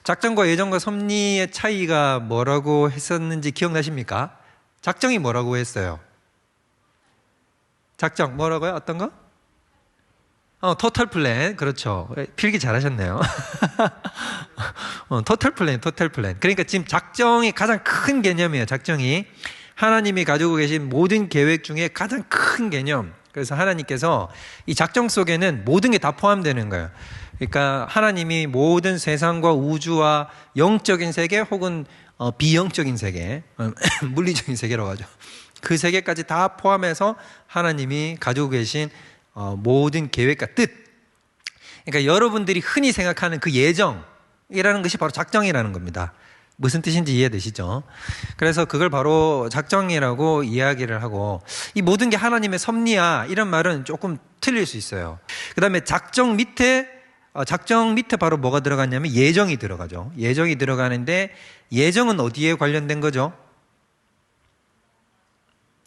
작정과 예정과 섭리의 차이가 뭐라고 했었는지 기억나십니까? 작정이 뭐라고 했어요? 작정 뭐라고요? 어떤 거? 토탈 플랜. 그렇죠. 필기 잘하셨네요. 토탈 플랜. 그러니까 지금 작정이 가장 큰 개념이에요. 작정이 하나님이 가지고 계신 모든 계획 중에 가장 큰 개념. 그래서 하나님께서 이 작정 속에는 모든 게 다 포함되는 거예요. 그러니까 하나님이 모든 세상과 우주와 영적인 세계 혹은 비영적인 세계, 물리적인 세계라고 하죠. 그 세계까지 다 포함해서 하나님이 가지고 계신 모든 계획과 뜻. 그러니까 여러분들이 흔히 생각하는 그 예정이라는 것이 바로 작정이라는 겁니다. 무슨 뜻인지 이해되시죠? 그래서 그걸 바로 작정이라고 이야기를 하고, 이 모든 게 하나님의 섭리야 이런 말은 조금 틀릴 수 있어요. 그 다음에 작정 밑에 바로 뭐가 들어갔냐면 예정이 들어가죠. 예정이 들어가는데 예정은 어디에 관련된 거죠?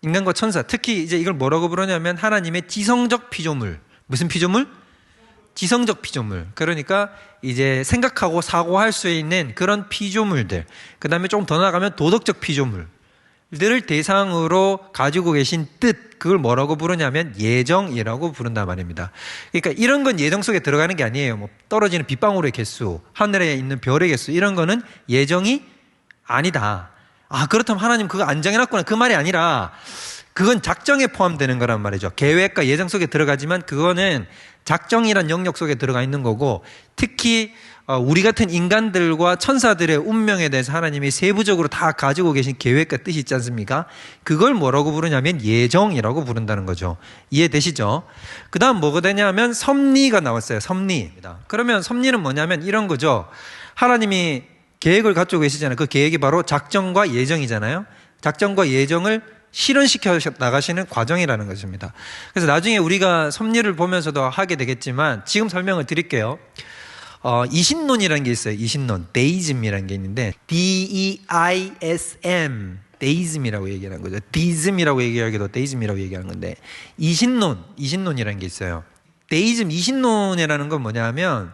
인간과 천사, 특히 이제 이걸 뭐라고 부르냐면 하나님의 지성적 피조물. 무슨 피조물? 지성적 피조물. 그러니까 이제 생각하고 사고할 수 있는 그런 피조물들. 그 다음에 조금 더 나아가면 도덕적 피조물들을 대상으로 가지고 계신 뜻, 그걸 뭐라고 부르냐면 예정이라고 부른단 말입니다. 그러니까 이런 건 예정 속에 들어가는 게 아니에요. 뭐 떨어지는 빗방울의 개수, 하늘에 있는 별의 개수, 이런 거는 예정이 아니다. 그렇다면 하나님 그거 안 정해놨구나, 그 말이 아니라 그건 작정에 포함되는 거란 말이죠. 계획과 예정 속에 들어가지만 그거는 작정이란 영역 속에 들어가 있는 거고, 특히 우리 같은 인간들과 천사들의 운명에 대해서 하나님이 세부적으로 다 가지고 계신 계획과 뜻이 있지 않습니까? 그걸 뭐라고 부르냐면 예정이라고 부른다는 거죠. 이해되시죠? 그 다음 뭐가 되냐면 섭리가 나왔어요. 섭리입니다. 그러면 섭리는 뭐냐면 이런 거죠. 하나님이 계획을 가지고 계시잖아요. 그 계획이 바로 작정과 예정이잖아요. 작정과 예정을 실현시켜 나가시는 과정이라는 것입니다. 그래서 나중에 우리가 섭리를 보면서도 하게 되겠지만 지금 설명을 드릴게요. 이신론이라는 게 있어요. 이신론, 데이즘이라는 게 있는데 D-E-I-S-M, 데이즘이라고 얘기하는 거죠. 디즘이라고 얘기하기도 데이즘이라고 얘기하는 건데 이신론이라는 게 있어요. 데이즘, 이신론이라는 건 뭐냐면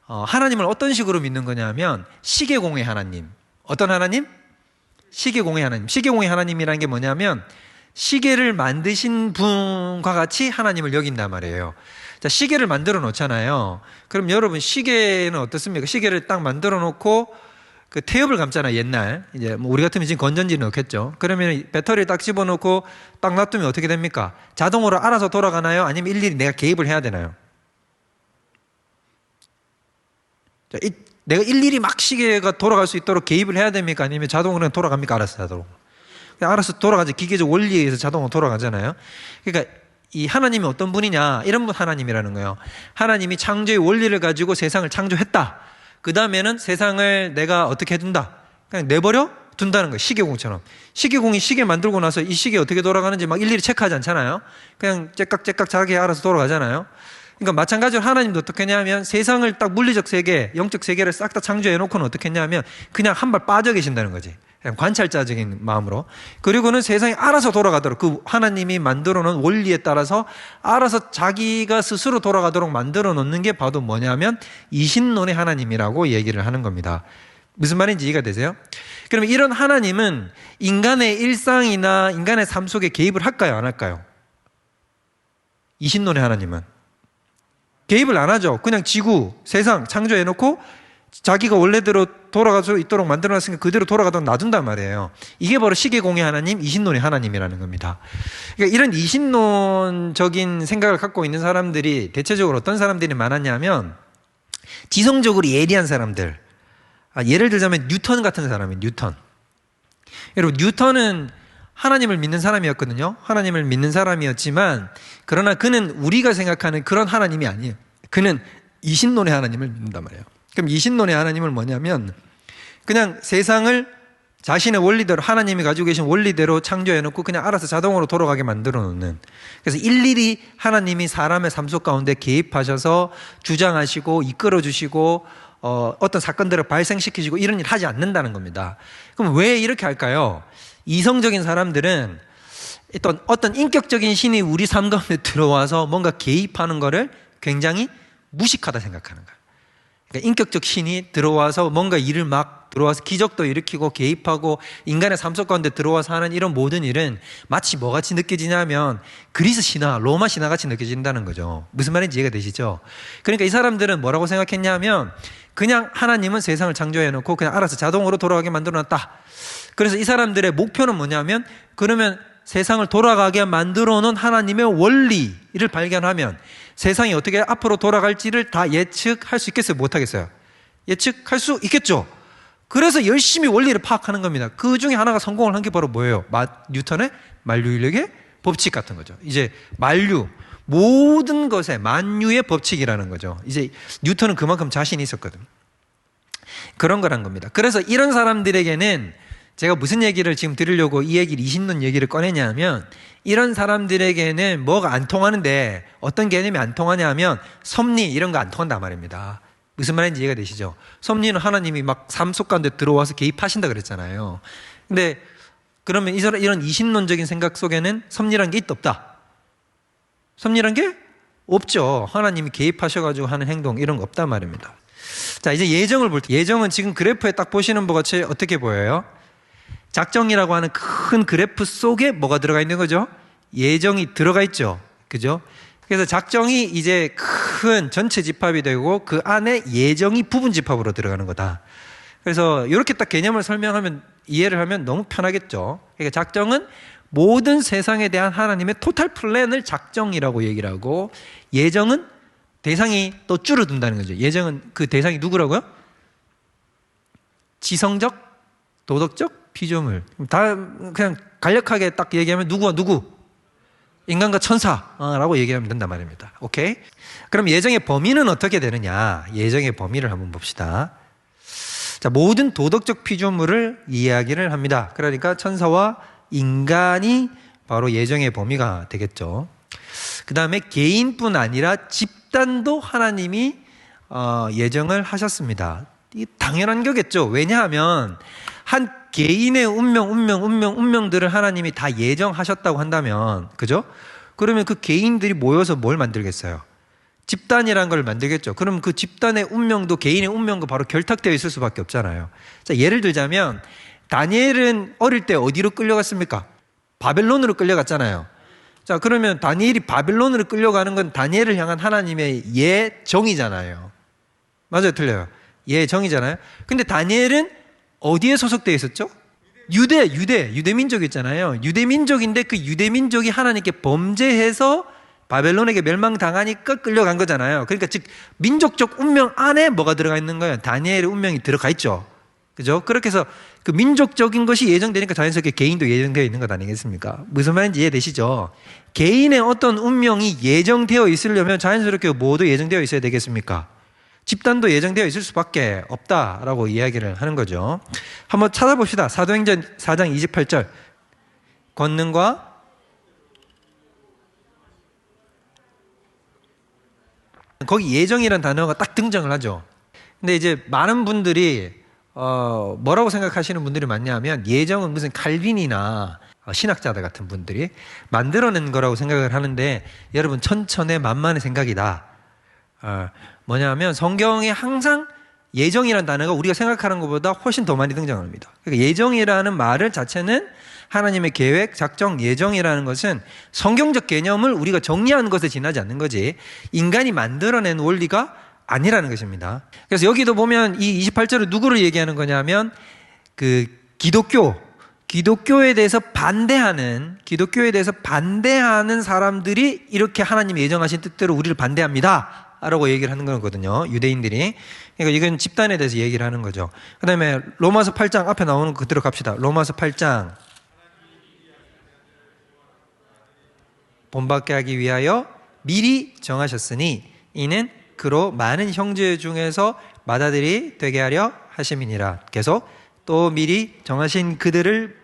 하나님을 어떤 식으로 믿는 거냐면 시계공의 하나님. 어떤 하나님? 시계공의 하나님. 시계공의 하나님이라는 게 뭐냐면 시계를 만드신 분과 같이 하나님을 여긴단 말이에요. 자, 시계를 만들어 놓잖아요. 그럼 여러분 시계는 어떻습니까? 시계를 딱 만들어 놓고 그 태엽을 감잖아요. 옛날 이제 뭐 우리 같으면 지금 건전지를 넣겠죠. 그러면 배터리를 딱 집어넣고 딱 놔두면 어떻게 됩니까? 자동으로 알아서 돌아가나요? 아니면 일일이 내가 개입을 해야 되나요? 자, 내가 일일이 막 시계가 돌아갈 수 있도록 개입을 해야 됩니까? 아니면 자동으로 돌아갑니까? 알아서 돌아가죠. 기계적 원리에 의해서 자동으로 돌아가잖아요. 그러니까 이 하나님이 어떤 분이냐, 이런 분 하나님이라는 거예요. 하나님이 창조의 원리를 가지고 세상을 창조했다. 그 다음에는 세상을 내가 어떻게 해둔다? 그냥 내버려 둔다는 거예요. 시계공처럼. 시계공이 시계 만들고 나서 이 시계 어떻게 돌아가는지 막 일일이 체크하지 않잖아요. 그냥 째깍째깍 자기 알아서 돌아가잖아요. 그러니까 마찬가지로 하나님도 어떻게 했냐면 세상을 딱 물리적 세계, 영적 세계를 싹 다 창조해 놓고는 어떻게 했냐면 그냥 한 발 빠져 계신다는 거지. 그냥 관찰자적인 마음으로. 그리고는 세상이 알아서 돌아가도록 그 하나님이 만들어 놓은 원리에 따라서 알아서 자기가 스스로 돌아가도록 만들어 놓는 게 바로 뭐냐면 이신론의 하나님이라고 얘기를 하는 겁니다. 무슨 말인지 이해가 되세요? 그러면 이런 하나님은 인간의 일상이나 인간의 삶 속에 개입을 할까요? 안 할까요? 이신론의 하나님은 개입을 안 하죠. 그냥 지구, 세상 창조해놓고 자기가 원래대로 돌아갈 수 있도록 만들어놨으니까 그대로 돌아가도록 놔둔단 말이에요. 이게 바로 시계공의 하나님, 이신론의 하나님이라는 겁니다. 그러니까 이런 이신론적인 생각을 갖고 있는 사람들이 대체적으로 어떤 사람들이 많았냐면 지성적으로 예리한 사람들. 예를 들자면 뉴턴 같은 사람이에요. 뉴턴. 여러분 뉴턴은 하나님을 믿는 사람이었거든요. 하나님을 믿는 사람이었지만 그러나 그는 우리가 생각하는 그런 하나님이 아니에요. 그는 이신론의 하나님을 믿는단 말이에요. 그럼 이신론의 하나님은 뭐냐면 그냥 세상을 자신의 원리대로 하나님이 가지고 계신 원리대로 창조해놓고 그냥 알아서 자동으로 돌아가게 만들어 놓는, 그래서 일일이 하나님이 사람의 삶 속 가운데 개입하셔서 주장하시고 이끌어 주시고 어떤 사건들을 발생시키시고 이런 일 하지 않는다는 겁니다. 그럼 왜 이렇게 할까요? 이성적인 사람들은 어떤 인격적인 신이 우리 삶 가운데 들어와서 뭔가 개입하는 거를 굉장히 무식하다 생각하는 거예요. 그러니까 인격적 신이 들어와서 뭔가 일을 막 들어와서 기적도 일으키고 개입하고 인간의 삶 속 가운데 들어와서 하는 이런 모든 일은 마치 뭐같이 느껴지냐면 그리스 신화, 로마 신화 같이 느껴진다는 거죠. 무슨 말인지 이해가 되시죠? 그러니까 이 사람들은 뭐라고 생각했냐면 그냥 하나님은 세상을 창조해 놓고 그냥 알아서 자동으로 돌아가게 만들어 놨다. 그래서 이 사람들의 목표는 뭐냐면 그러면 세상을 돌아가게 만들어 놓은 하나님의 원리를 발견하면 세상이 어떻게 앞으로 돌아갈지를 다 예측할 수 있겠어요? 못하겠어요? 예측할 수 있겠죠? 그래서 열심히 원리를 파악하는 겁니다. 그 중에 하나가 성공을 한 게 바로 뭐예요? 뉴턴의 만류인력의 법칙 같은 거죠. 이제 만류, 모든 것의 만유의 법칙이라는 거죠. 이제 뉴턴은 그만큼 자신이 있었거든. 그런 거란 겁니다. 그래서 이런 사람들에게는 제가 무슨 얘기를 지금 드리려고 이 얘기를 20년 얘기를 꺼내냐면 이런 사람들에게는 뭐가 안 통하는데 어떤 개념이 안 통하냐면 섭리 이런 거 안 통한단 말입니다. 무슨 말인지 이해가 되시죠? 섭리는 하나님이 막 삶 속 가운데 들어와서 개입하신다 그랬잖아요. 근데 그러면 이런 이신론적인 생각 속에는 섭리란 게 있다 없다? 섭리란 게 없죠. 하나님이 개입하셔가지고 하는 행동 이런 거 없단 말입니다. 자, 이제 예정을 볼 때 예정은 지금 그래프에 딱 보시는 것 같이 어떻게 보여요? 작정이라고 하는 큰 그래프 속에 뭐가 들어가 있는 거죠? 예정이 들어가 있죠. 그죠? 그래서 작정이 이제 큰 전체 집합이 되고 그 안에 예정이 부분 집합으로 들어가는 거다. 그래서 이렇게 딱 개념을 설명하면 이해를 하면 너무 편하겠죠. 그러니까 작정은 모든 세상에 대한 하나님의 토탈 플랜을 작정이라고 얘기를 하고 예정은 대상이 또 줄어든다는 거죠. 예정은 그 대상이 누구라고요? 지성적, 도덕적 피조물. 다 그냥 간략하게 딱 얘기하면 누구와 누구? 인간과 천사라고 얘기하면 된단 말입니다. 오케이? 그럼 예정의 범위는 어떻게 되느냐? 예정의 범위를 한번 봅시다. 자, 모든 도덕적 피조물을 이야기를 합니다. 그러니까 천사와 인간이 바로 예정의 범위가 되겠죠. 그 다음에 개인뿐 아니라 집단도 하나님이 예정을 하셨습니다. 이 당연한 거겠죠. 왜냐하면 한 개인의 운명들을 하나님이 다 예정하셨다고 한다면, 그죠? 그러면 그 개인들이 모여서 뭘 만들겠어요? 집단이라는 걸 만들겠죠. 그럼 그 집단의 운명도 개인의 운명과 바로 결탁되어 있을 수밖에 없잖아요. 자, 예를 들자면 다니엘은 어릴 때 어디로 끌려갔습니까? 바벨론으로 끌려갔잖아요. 자, 그러면 다니엘이 바벨론으로 끌려가는 건 다니엘을 향한 하나님의 예정이잖아요. 맞아요, 틀려요? 예정이잖아요. 근데 다니엘은 어디에 소속되어 있었죠? 유대민족이 있잖아요. 유대민족인데 그 유대민족이 하나님께 범죄해서 바벨론에게 멸망당하니까 끌려간 거잖아요. 그러니까 즉 민족적 운명 안에 뭐가 들어가 있는 거예요? 다니엘의 운명이 들어가 있죠. 그죠? 그렇게 해서 그 민족적인 것이 예정되니까 자연스럽게 개인도 예정되어 있는 것 아니겠습니까? 무슨 말인지 이해되시죠? 개인의 어떤 운명이 예정되어 있으려면 자연스럽게 모두 예정되어 있어야 되겠습니까? 집단도 예정되어 있을 수밖에 없다라고 이야기를 하는 거죠. 한번 찾아봅시다. 사도행전 4장 28절. 권능과 거기 예정이라는 단어가 딱 등장을 하죠. 근데 이제 많은 분들이 뭐라고 생각하시는 분들이 많냐면 예정은 무슨 칼빈이나 신학자들 같은 분들이 만들어낸 거라고 생각을 하는데 여러분 천천의 만만의 생각이다. 뭐냐면 성경에 항상 예정이라는 단어가 우리가 생각하는 것보다 훨씬 더 많이 등장합니다. 그러니까 예정이라는 말을 자체는 하나님의 계획, 작정, 예정이라는 것은 성경적 개념을 우리가 정리하는 것에 지나지 않는 거지 인간이 만들어낸 원리가 아니라는 것입니다. 그래서 여기도 보면 이 28절은 누구를 얘기하는 거냐면 그 기독교에 대해서 반대하는 사람들이 이렇게 하나님이 예정하신 뜻대로 우리를 반대합니다 라고 얘기를 하는 거거든요. 유대인들이. 그러니까 이건 집단에 대해서 얘기를 하는 거죠. 그 다음에 로마서 8장 앞에 나오는 거 그대로 갑시다. 로마서 8장. 본받게 하기 위하여 미리 정하셨으니 이는 그로 많은 형제 중에서 맏아들이 되게 하려 하심이니라. 계속 또 미리 정하신 그들을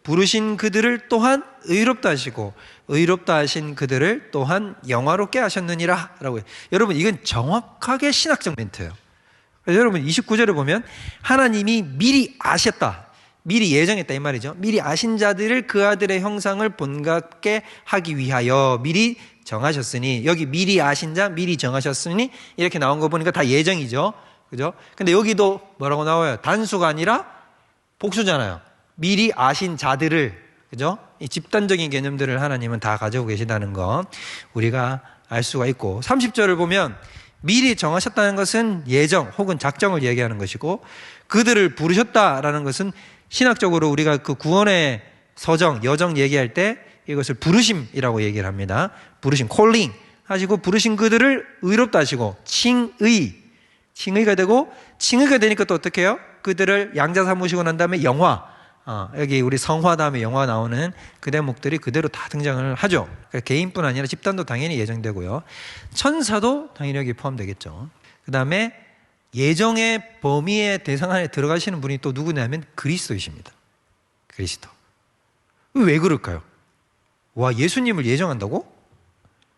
부르신 그들을 또한 의롭다 하시고 의롭다 하신 그들을 또한 영화롭게 하셨느니라 라고 해요. 여러분 이건 정확하게 신학적 멘트예요. 그래서 여러분 29절을 보면 하나님이 미리 아셨다. 미리 예정했다 이 말이죠. 미리 아신 자들을 그 아들의 형상을 본받게 하기 위하여 미리 정하셨으니, 여기 미리 아신 자, 미리 정하셨으니 이렇게 나온 거 보니까 다 예정이죠. 그죠? 근데 여기도 뭐라고 나와요? 단수가 아니라 복수잖아요. 미리 아신 자들을, 그죠? 이 집단적인 개념들을 하나님은 다 가지고 계시다는 거 우리가 알 수가 있고, 30절을 보면 미리 정하셨다는 것은 예정 혹은 작정을 얘기하는 것이고, 그들을 부르셨다라는 것은 신학적으로 우리가 그 구원의 서정, 여정 얘기할 때 이것을 부르심이라고 얘기를 합니다. 부르심, 콜링 하시고, 부르신 그들을 의롭다 하시고 칭의가 되고, 칭의가 되니까 또 어떻게 해요? 그들을 양자 삼으시고 난 다음에 영화, 여기 우리 성화 다음에 영화 나오는 그 대목들이 그대로 다 등장을 하죠. 그러니까 개인뿐 아니라 집단도 당연히 예정되고요. 천사도 당연히 여기 포함되겠죠. 그 다음에 예정의 범위의 대상 안에 들어가시는 분이 또 누구냐면 그리스도이십니다. 그리스도. 왜 그럴까요? 와, 예수님을 예정한다고?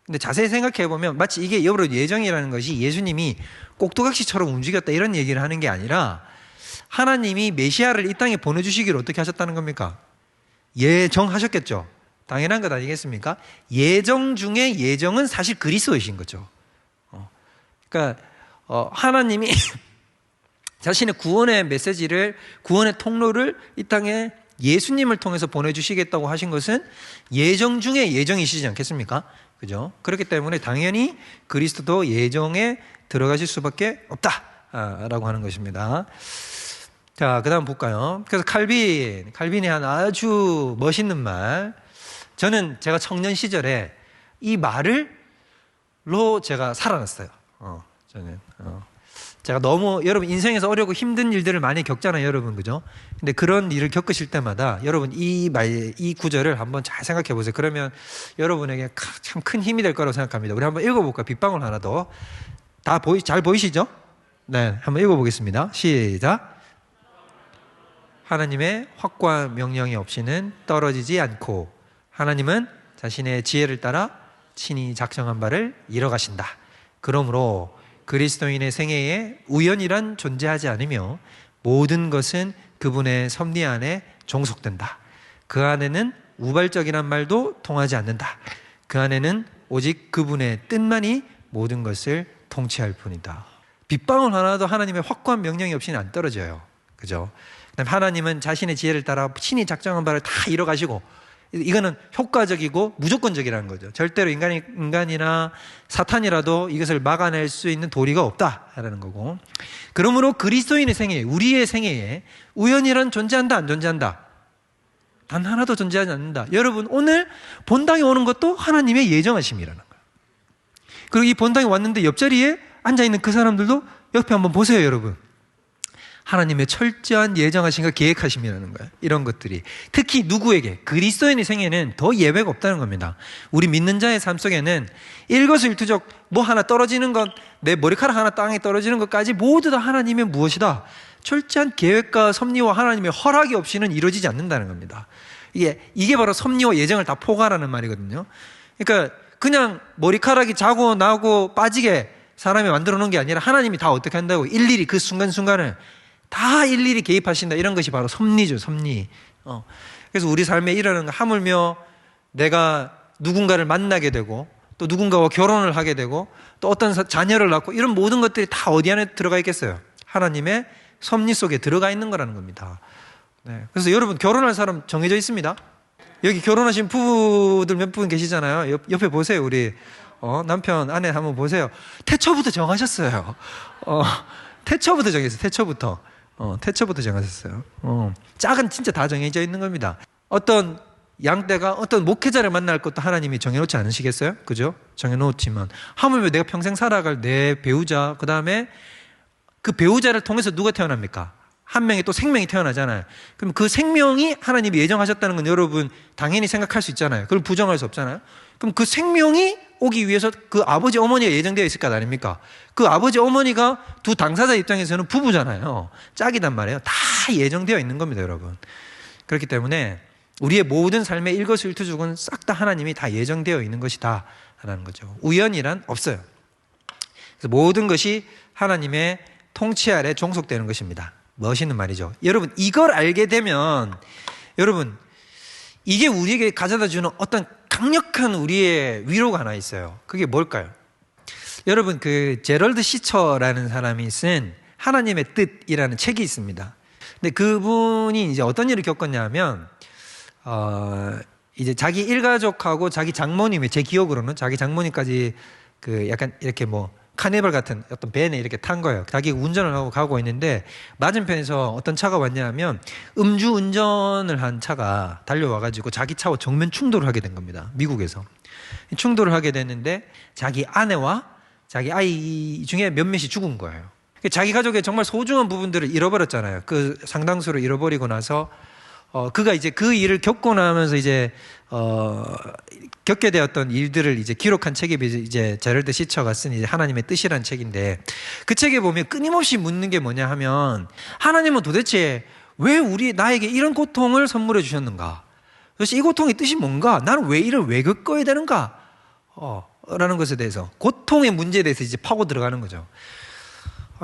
근데 자세히 생각해 보면 마치 이게 여러분 예정이라는 것이 예수님이 꼭두각시처럼 움직였다 이런 얘기를 하는 게 아니라, 하나님이 메시아를 이 땅에 보내주시기를 어떻게 하셨다는 겁니까? 예정하셨겠죠. 당연한 것 아니겠습니까? 예정 중에 예정은 사실 그리스도이신 거죠. 그러니까 하나님이 자신의 구원의 메시지를, 구원의 통로를 이 땅에 예수님을 통해서 보내주시겠다고 하신 것은 예정 중에 예정이시지 않겠습니까? 그죠? 그렇기 때문에 당연히 그리스도도 예정에 들어가실 수밖에 없다라고 하는 것입니다. 자, 그 다음 볼까요? 그래서 칼빈이 한 아주 멋있는 말. 제가 청년 시절에 이 말로 제가 살아났어요. 제가 너무, 여러분 인생에서 어렵고 힘든 일들을 많이 겪잖아요, 여러분. 그죠? 근데 그런 일을 겪으실 때마다 여러분 이 구절을 한번 잘 생각해 보세요. 그러면 여러분에게 참 큰 힘이 될 거라고 생각합니다. 우리 한번 읽어볼까요? 빗방울 하나 더. 잘 보이시죠? 네, 한번 읽어보겠습니다. 시작. 하나님의 확고한 명령이 없이는 떨어지지 않고, 하나님은 자신의 지혜를 따라 친히 작정한 바를 이뤄가신다. 그러므로 그리스도인의 생애에 우연이란 존재하지 않으며 모든 것은 그분의 섭리 안에 종속된다. 그 안에는 우발적이란 말도 통하지 않는다. 그 안에는 오직 그분의 뜻만이 모든 것을 통치할 뿐이다. 빗방울 하나도 하나님의 확고한 명령이 없이는 안 떨어져요. 그죠? 하나님은 자신의 지혜를 따라 친히 작정한 바를 다 이뤄가시고, 이거는 효과적이고 무조건적이라는 거죠. 절대로 인간이나 사탄이라도 이것을 막아낼 수 있는 도리가 없다라는 거고, 그러므로 그리스도인의 생애에, 우리의 생애에 우연이란 존재한다, 안 존재한다? 단 하나도 존재하지 않는다. 여러분, 오늘 본당에 오는 것도 하나님의 예정하심이라는 거예요. 그리고 이 본당에 왔는데 옆자리에 앉아있는 그 사람들도 옆에 한번 보세요, 여러분. 하나님의 철저한 예정하신가 계획하심이라는 거예요. 이런 것들이 특히 누구에게, 그리스도인의 생애는 더 예외가 없다는 겁니다. 우리 믿는 자의 삶 속에는 일거수일투족 뭐 하나 떨어지는 것, 내 머리카락 하나 땅에 떨어지는 것까지 모두 다 하나님의 무엇이다? 철저한 계획과 섭리와 하나님의 허락이 없이는 이루어지지 않는다는 겁니다. 이게 바로 섭리와 예정을 다 포괄하는 말이거든요. 그러니까 그냥 머리카락이 자고 나고 빠지게 사람이 만들어 놓은 게 아니라 하나님이 다 어떻게 한다고 일일이 그 순간순간을 다 일일이 개입하신다. 이런 것이 바로 섭리죠, 섭리. 그래서 우리 삶에 이러는 거, 하물며 내가 누군가를 만나게 되고 또 누군가와 결혼을 하게 되고 또 어떤 자녀를 낳고, 이런 모든 것들이 다 어디 안에 들어가 있겠어요? 하나님의 섭리 속에 들어가 있는 거라는 겁니다. 네. 그래서 여러분, 결혼할 사람 정해져 있습니다. 여기 결혼하신 부부들 몇 분 계시잖아요. 옆에 보세요. 우리 남편, 아내 한번 보세요. 태초부터 정하셨어요. 태초부터 정했어요. 태초부터 정하셨어요. 짝은 진짜 다 정해져 있는 겁니다. 어떤 양떼가 어떤 목회자를 만날 것도 하나님이 정해놓지 않으시겠어요? 그죠? 정해놓지만 하물며 내가 평생 살아갈 내 배우자, 그 다음에 그 배우자를 통해서 누가 태어납니까? 한 명의 또 생명이 태어나잖아요. 그럼 그 생명이 하나님이 예정하셨다는 건 여러분 당연히 생각할 수 있잖아요. 그걸 부정할 수 없잖아요. 그럼 그 생명이 오기 위해서 그 아버지 어머니가 예정되어 있을 것 아닙니까? 그 아버지 어머니가 두 당사자 입장에서는 부부잖아요. 짝이단 말이에요. 다 예정되어 있는 겁니다, 여러분. 그렇기 때문에 우리의 모든 삶의 일거수일투족은 싹 다 하나님이 다 예정되어 있는 것이다 라는 거죠. 우연이란 없어요. 그래서 모든 것이 하나님의 통치 아래 종속되는 것입니다. 멋있는 말이죠. 여러분, 이걸 알게 되면 여러분, 이게 우리에게 가져다 주는 어떤 강력한 우리의 위로가 하나 있어요. 그게 뭘까요? 여러분, 그 제럴드 시처라는 사람이 쓴 하나님의 뜻이라는 책이 있습니다. 근데 그분이 이제 어떤 일을 겪었냐면 이제 자기 일가족하고 자기 장모님이, 제 기억으로는 자기 장모님까지 그 약간 이렇게 뭐 카니발 같은 어떤 밴에 이렇게 탄 거예요. 자기 운전을 하고 가고 있는데 맞은편에서 어떤 차가 왔냐면 음주 운전을 한 차가 달려와가지고 자기 차와 정면 충돌을 하게 된 겁니다. 미국에서. 충돌을 하게 됐는데 자기 아내와 자기 아이 중에 몇몇이 죽은 거예요. 자기 가족의 정말 소중한 부분들을 잃어버렸잖아요. 그 상당수를 잃어버리고 나서 그가 이제 그 일을 겪고 나면서 이제 겪게 되었던 일들을 이제 기록한 책이 이제 제럴드 시처가 쓴 이제 하나님의 뜻이라는 책인데, 그 책에 보면 끊임없이 묻는 게 뭐냐 하면, 하나님은 도대체 왜 나에게 이런 고통을 선물해 주셨는가? 그래서 이 고통의 뜻이 뭔가? 나는 왜 왜 겪어야 되는가? 라는 것에 대해서, 고통의 문제에 대해서 이제 파고 들어가는 거죠.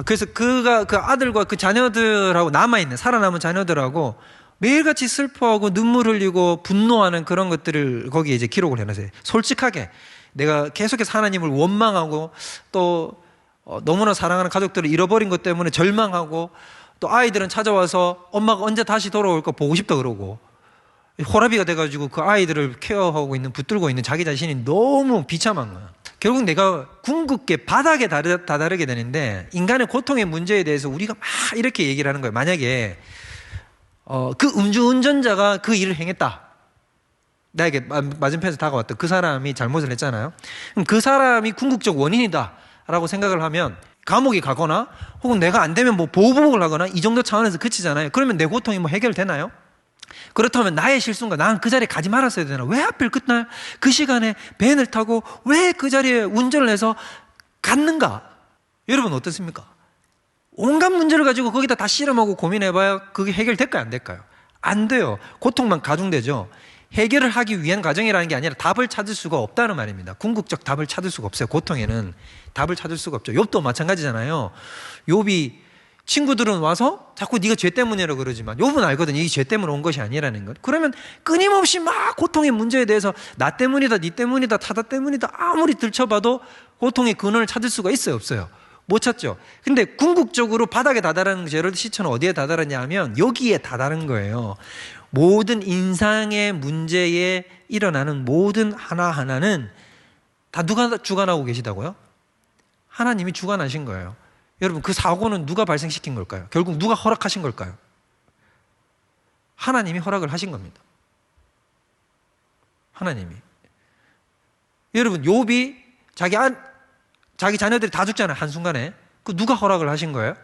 그래서 그가 그 아들과 그 자녀들하고 살아남은 자녀들하고 매일같이 슬퍼하고 눈물 흘리고 분노하는 그런 것들을 거기에 이제 기록을 해놨어요. 솔직하게 내가 계속해서 하나님을 원망하고 또 너무나 사랑하는 가족들을 잃어버린 것 때문에 절망하고, 또 아이들은 찾아와서 엄마가 언제 다시 돌아올까 보고 싶다 그러고, 호라비가 돼가지고 그 아이들을 케어하고 있는, 붙들고 있는 자기 자신이 너무 비참한 거야. 결국 내가 궁극게 바닥에 다다르게 되는데, 인간의 고통의 문제에 대해서 우리가 막 이렇게 얘기를 하는 거예요. 만약에 그 음주운전자가 그 일을 행했다, 나에게 맞은편에서 다가왔던 그 사람이 잘못을 했잖아요. 그럼 그 사람이 궁극적 원인이다 라고 생각을 하면 감옥에 가거나 혹은 내가 안 되면 뭐 보호복을 하거나 이 정도 차원에서 그치잖아요. 그러면 내 고통이 뭐 해결되나요? 그렇다면 나의 실수인가? 나는 그 자리에 가지 말았어야 되나? 왜 하필 그날 그 시간에 밴을 타고 왜 그 자리에 운전을 해서 갔는가? 여러분 어떻습니까? 온갖 문제를 가지고 거기다 다 씨름하고 고민해봐야 그게 해결될까요? 안 될까요? 안 돼요. 고통만 가중되죠. 해결을 하기 위한 과정이라는 게 아니라 답을 찾을 수가 없다는 말입니다. 궁극적 답을 찾을 수가 없어요. 고통에는 답을 찾을 수가 없죠. 욥도 마찬가지잖아요. 욥이 친구들은 와서 자꾸 네가 죄 때문이라고 그러지만 욥은 알거든요. 이게 죄 때문에 온 것이 아니라는 것. 그러면 끊임없이 막 고통의 문제에 대해서 나 때문이다, 네 때문이다, 타다 때문이다 아무리 들춰봐도 고통의 근원을 찾을 수가 있어요, 없어요? 못 찾죠. 근데 궁극적으로 바닥에 다다르는 제럴드 시처는 어디에 다다르냐 하면 여기에 다다른 거예요. 모든 인상의 문제에 일어나는 모든 하나하나는 다 누가 주관하고 계시다고요? 하나님이 주관하신 거예요. 여러분, 그 사고는 누가 발생시킨 걸까요? 결국 누가 허락하신 걸까요? 하나님이 허락을 하신 겁니다. 하나님이. 여러분, 욥이 자기 자녀들이 다 죽잖아요, 한순간에. 그 누가 허락을 하신 거예요?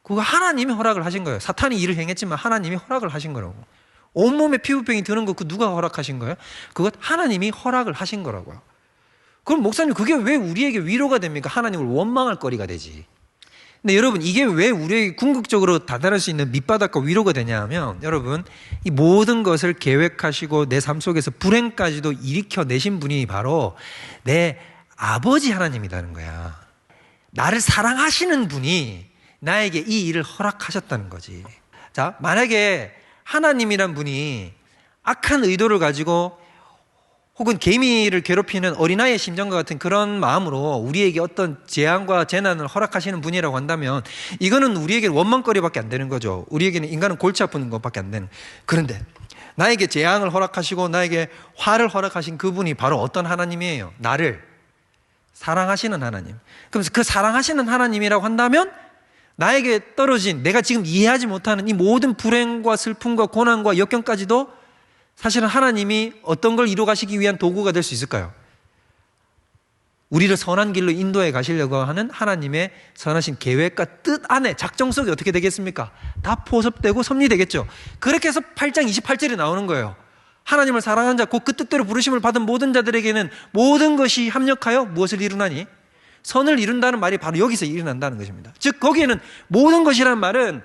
그거 하나님이 허락을 하신 거예요. 사탄이 일을 행했지만 하나님이 허락을 하신 거라고. 온몸에 피부병이 드는 거 그 누가 허락하신 거예요? 그것 하나님이 허락을 하신 거라고요. 그럼 목사님, 그게 왜 우리에게 위로가 됩니까? 하나님을 원망할 거리가 되지. 근데 여러분, 이게 왜 우리에게 궁극적으로 다다를 수 있는 밑바닥과 위로가 되냐 하면, 여러분, 이 모든 것을 계획하시고 내 삶 속에서 불행까지도 일으켜내신 분이 바로 내 아버지 하나님이라는 거야. 나를 사랑하시는 분이 나에게 이 일을 허락하셨다는 거지. 자, 만약에 하나님이란 분이 악한 의도를 가지고 혹은 개미를 괴롭히는 어린아이의 심정과 같은 그런 마음으로 우리에게 어떤 재앙과 재난을 허락하시는 분이라고 한다면 이거는 우리에게 원망거리밖에 안 되는 거죠. 우리에게는, 인간은 골치 아픈 것밖에 안 되는. 그런데 나에게 재앙을 허락하시고 나에게 화를 허락하신 그분이 바로 어떤 하나님이에요? 나를 사랑하시는 하나님. 그럼 그 사랑하시는 하나님이라고 한다면 나에게 떨어진, 내가 지금 이해하지 못하는 이 모든 불행과 슬픔과 고난과 역경까지도 사실은 하나님이 어떤 걸 이루어 가시기 위한 도구가 될 수 있을까요? 우리를 선한 길로 인도해 가시려고 하는 하나님의 선하신 계획과 뜻 안에, 작정 속에 어떻게 되겠습니까? 다 포섭되고 섭리되겠죠. 그렇게 해서 8장 28절에 나오는 거예요. 하나님을 사랑하는 자, 곧 그 뜻대로 부르심을 받은 모든 자들에게는 모든 것이 합력하여 무엇을 이루나니? 선을 이룬다는 말이 바로 여기서 일어난다는 것입니다. 즉 거기에는 모든 것이라는 말은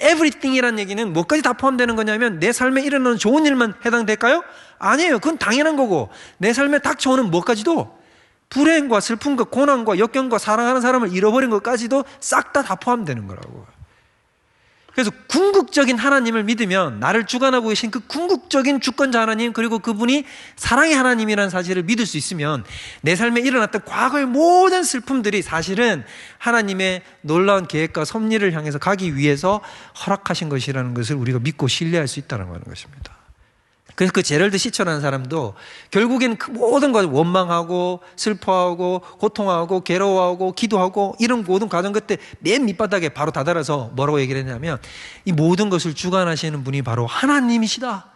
everything이라는 얘기는 뭐까지 다 포함되는 거냐면 내 삶에 일어나는 좋은 일만 해당될까요? 아니에요. 그건 당연한 거고, 내 삶에 닥쳐오는 뭐까지도, 불행과 슬픔과 고난과 역경과 사랑하는 사람을 잃어버린 것까지도 싹 다 포함되는 거라고. 그래서 궁극적인 하나님을 믿으면 나를 주관하고 계신 그 궁극적인 주권자 하나님, 그리고 그분이 사랑의 하나님이라는 사실을 믿을 수 있으면 내 삶에 일어났던 과거의 모든 슬픔들이 사실은 하나님의 놀라운 계획과 섭리를 향해서 가기 위해서 허락하신 것이라는 것을 우리가 믿고 신뢰할 수 있다는 것입니다. 그래서 그 제럴드 시처라는 사람도 결국에는 그 모든 것을 원망하고 슬퍼하고 고통하고 괴로워하고 기도하고 이런 모든 과정 끝에 맨 밑바닥에 바로 다다라서 뭐라고 얘기를 했냐면, 이 모든 것을 주관하시는 분이 바로 하나님이시다.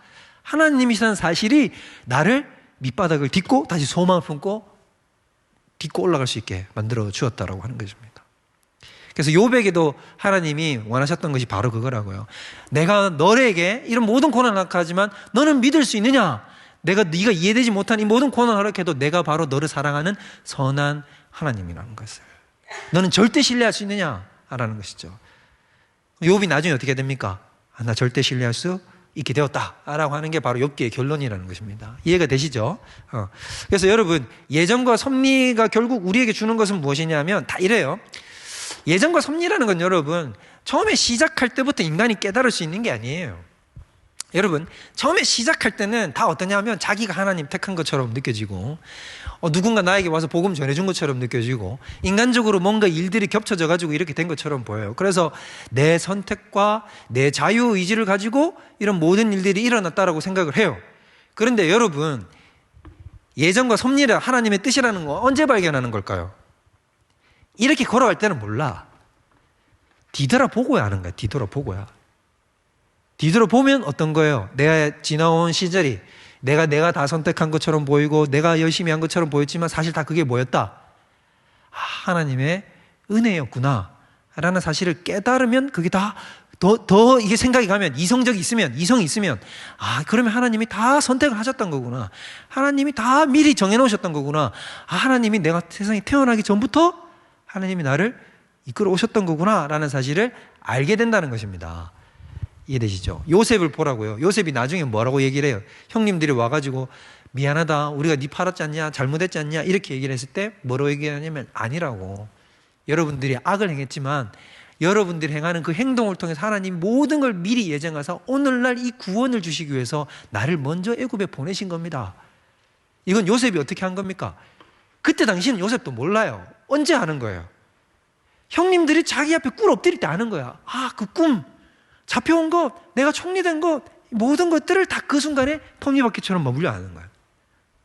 하나님이시다는 사실이 나를 밑바닥을 딛고 다시 소망을 품고 딛고 올라갈 수 있게 만들어 주었다라고 하는 것입니다. 그래서 욥에게도 하나님이 원하셨던 것이 바로 그거라고요. 내가 너에게 이런 모든 고난을 허락하지만 너는 믿을 수 있느냐? 네가 이해되지 못한 이 모든 고난을 허락해도 내가 바로 너를 사랑하는 선한 하나님이라는 것을, 너는 절대 신뢰할 수 있느냐라는 것이죠. 욥이 나중에 어떻게 됩니까? 나 절대 신뢰할 수 있게 되었다라고 하는 게 바로 욥기의 결론이라는 것입니다. 이해가 되시죠? 그래서 여러분, 예정과 섭리가 결국 우리에게 주는 것은 무엇이냐면 다 이래요. 예정과 섭리라는 건 여러분, 처음에 시작할 때부터 인간이 깨달을 수 있는 게 아니에요. 여러분, 처음에 시작할 때는 다 어떠냐면 자기가 하나님 택한 것처럼 느껴지고, 누군가 나에게 와서 복음 전해준 것처럼 느껴지고, 인간적으로 뭔가 일들이 겹쳐져 가지고 이렇게 된 것처럼 보여요. 그래서 내 선택과 내 자유의지를 가지고 이런 모든 일들이 일어났다라고 생각을 해요. 그런데 여러분, 예정과 섭리라 하나님의 뜻이라는 거 언제 발견하는 걸까요? 이렇게 걸어갈 때는 몰라. 뒤돌아보고야 하는 거야. 뒤돌아보고야. 뒤돌아보면 어떤 거예요? 내가 지나온 시절이 내가 다 선택한 것처럼 보이고 내가 열심히 한 것처럼 보였지만 사실 다 그게 뭐였다? 하나님의 은혜였구나 라는 사실을 깨달으면, 그게 다 더 이게 생각이 가면, 이성이 있으면 그러면 하나님이 다 선택을 하셨던 거구나, 하나님이 다 미리 정해놓으셨던 거구나, 하나님이 내가 세상에 태어나기 전부터 하나님이 나를 이끌어 오셨던 거구나 라는 사실을 알게 된다는 것입니다. 이해되시죠? 요셉을 보라고요. 요셉이 나중에 뭐라고 얘기를 해요? 형님들이 와가지고 미안하다, 우리가 네 팔았지 않냐, 잘못했지 않냐 이렇게 얘기를 했을 때 뭐라고 얘기하냐면, 아니라고, 여러분들이 악을 행했지만 여러분들이 행하는 그 행동을 통해서 하나님 모든 걸 미리 예정하셔서 오늘날 이 구원을 주시기 위해서 나를 먼저 애굽에 보내신 겁니다. 이건 요셉이 어떻게 한 겁니까? 그때 당시는 요셉도 몰라요. 언제 아는 거예요? 형님들이 자기 앞에 꿀 엎드릴 때 아는 거야. 그 꿈, 잡혀온 것, 내가 총리된 것, 모든 것들을 다 그 순간에 톱니바퀴처럼 머물려 아는 거야.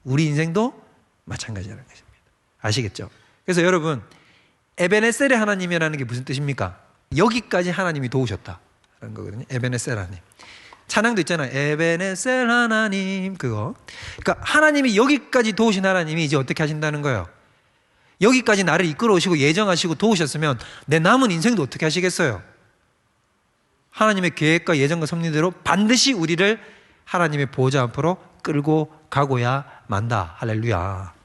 우리 인생도 마찬가지라는 것입니다. 아시겠죠? 그래서 여러분, 에베네셀의 하나님이라는 게 무슨 뜻입니까? 여기까지 하나님이 도우셨다라는 거거든요. 에베네셀 하나님. 찬양도 있잖아요. 에베네셀 하나님, 그거. 그러니까 하나님이 여기까지 도우신 하나님이 이제 어떻게 하신다는 거예요? 여기까지 나를 이끌어 오시고 예정하시고 도우셨으면 내 남은 인생도 어떻게 하시겠어요? 하나님의 계획과 예정과 섭리대로 반드시 우리를 하나님의 보좌 앞으로 끌고 가고야 만다. 할렐루야.